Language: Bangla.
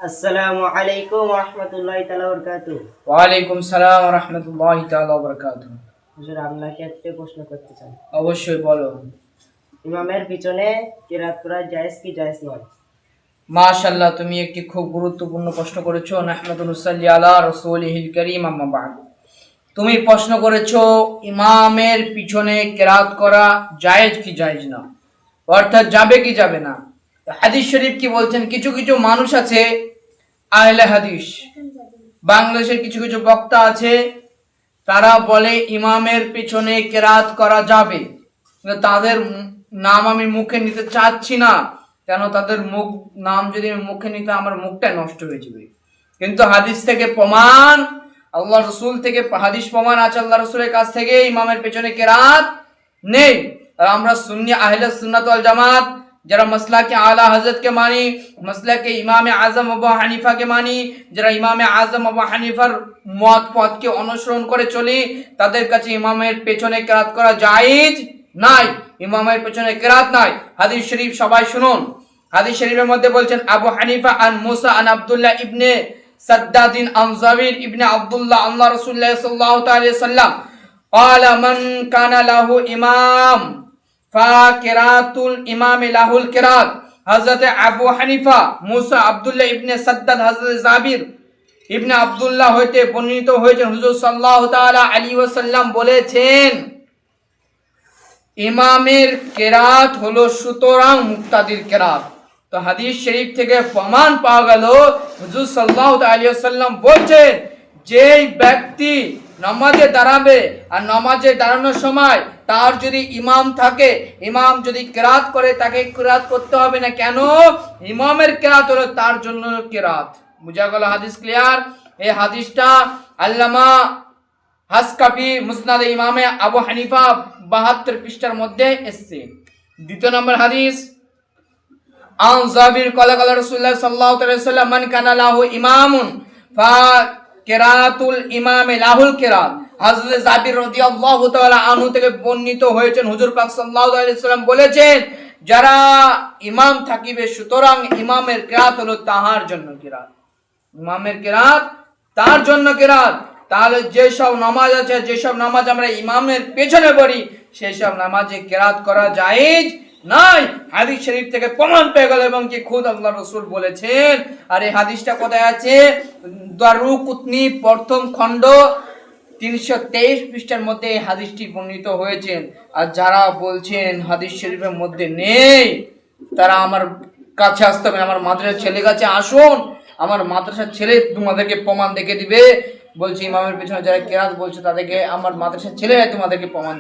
আসসালামু আলাইকুম ওয়া রাহমাতুল্লাহি তাআলা ওয়া বারাকাতুহু। ওয়ালাইকুম সালাম ওয়া রাহমাতুল্লাহি তাআলা ওয়া বারাকাতুহু। হুজুর, আপনাকে একটা প্রশ্ন করতে চাই। অবশ্যই বলো। ইমামের পিছনে কিরাত করা জায়েজ কি জায়েজ নয়? মাশাআল্লাহ, তুমি একটি খুব গুরুত্বপূর্ণ প্রশ্ন করেছো। নাহমাদু নুসাল্লি আলা রাসূলিহিল কারীম, আম্মা বা'দ। তুমি প্রশ্ন করেছো ইমামের পিছনে কিরাত করা জায়েজ কি জায়েজ না, অর্থাৎ যাবে কি যাবে না। হাদিস শরীফ কি বলছেন? কিছু কিছু মানুষ আছে আহলে হাদিস, বাংলাদেশের কিছু কিছু বক্তা আছে, তারা বলে ইমামের পিছনে কেরাত করা যাবে। তাদের নাম আমি মুখে নিতে চাচ্ছি না, কেন তাদের নাম যদি মুখে নিতে আমার মুখটা নষ্ট হয়ে যাবে। কিন্তু হাদিস থেকে প্রমাণ, আল্লাহ রসুল থেকে হাদিস প্রমাণ আছে, আল্লাহ রসুলের কাছ থেকে ইমামের পেছনে কেরাত নেই। আর আমরা সুন্নি আহলে সুন্নাত ওয়াল জামাত যারা মাসলাকে আলা হযরতকে মানি, মাসলাকে ইমামে আজম আবু হানিফাকে মানি, যারা ইমামে আজম আবু হানিফার মত পথকে অনুসরণ করে চলি, তাদের কাছে ইমামের পেছনে কেরাত করা জায়েজ নাই, ইমামের পেছনে কেরাত নাই। হাদিস শরীফ সবাই শুনুন। হাদিস শরীফের মধ্যে বলছেন, আবু হানিফা আন মুসা আন আব্দুল্লাহ ইবনে সাদ্দাদিন আন জাবির ইবনে আব্দুল্লাহ আল্লাহ রাসূলুল্লাহ সাল্লাল্লাহু আলাইহি ওয়াসাল্লাম قال من كان له امام ফাকিরাতুল ইমাম লাহুল কিরাত। হযরত আবু হানিফা মুসা আব্দুল্লাহ ইবনে সাদ্দাদ হযরত জাবির ইবনে আব্দুল্লাহ হইতে বর্ণিত হয়েছেন, হুজুর সাল্লাল্লাহু তাআলা আলাইহি ওয়াসাল্লাম বলেছেন, ইমামের কেরাত হলো সুতরাং মুক্তাদির কেরাত। তো হাদিস শরীফ থেকে প্রমাণ পাওয়া গেল, হুজুর সাল্লাল্লাহু আলাইহি ওয়াসাল্লাম বলছেন, যেই ব্যক্তি নামাজে দাঁড়াবে আর নামাজে দাঁড়ানোর সময় তার যদি ইমাম থাকে, ইমাম যদি কেরাত করে, তাকে কেরাত করতে হবে না। কেন? ইমামের কেরাত হলো তার জন্য কেরাত। বুঝা গেল? হাদিস ক্লিয়ার? এই হাদিসটা আল্লামা হাসকাফি মুসনাদে ইমামে আবু হানিফা 72 পৃষ্ঠার মধ্যে এসেছে। দ্বিতীয় নম্বর হাদিস, আন জাবির ক্বালা ক্বালা রাসূলুল্লাহ সাল্লাল্লাহু আলাইহি ওয়াসাল্লাম মান কানা লাহু ইমামুন ফা কিরাতুল ইমামে লাহুল কিরাত। হযরত জাবির রাদিয়াল্লাহু তাআলা আনহু থেকে বর্ণিত হয়েছেন, হুজুর পাক সাল্লাল্লাহু আলাইহি ওয়াসাল্লাম বলেছেন, যারা ইমাম থাকিবে সুতরাং ইমামের কিরাত হলো তাহার জন্য কিরাত, ইমামের কিরাত তার জন্য কিরাত। তাহলে যেসব নামাজ আছে, যেসব নামাজ আমরা ইমামের পেছনে পড়ি, সেই সব নামাজে কিরাত করা জায়েজ নাই। হাদিস শরীফ থেকে প্রমাণ পেয়ে গেল, এবং কি খুদ আল্লাহ রাসূল বলেছেন। আর এই হাদিসটা কোথায় আছে? দারুকুতনি প্রথম খণ্ড 323 পৃষ্ঠার মধ্যে এই হাদিসটি বর্ণিত হয়েছে। আর যারা বলছেন হাদিস শরীফের মধ্যে নেই, তারা আমার কাছে আসতে হবে, আমার মাদ্রাসার ছেলে কাছে আসুন, আমার মাদ্রাসার ছেলে তোমাদেরকে প্রমাণ দেখে দিবে। বলছি ইমামের পেছনে যারা কেরাত বলছে, তাদেরকে আমার মাদ্রাসার ছেলেরা তোমাদেরকে প্রমাণ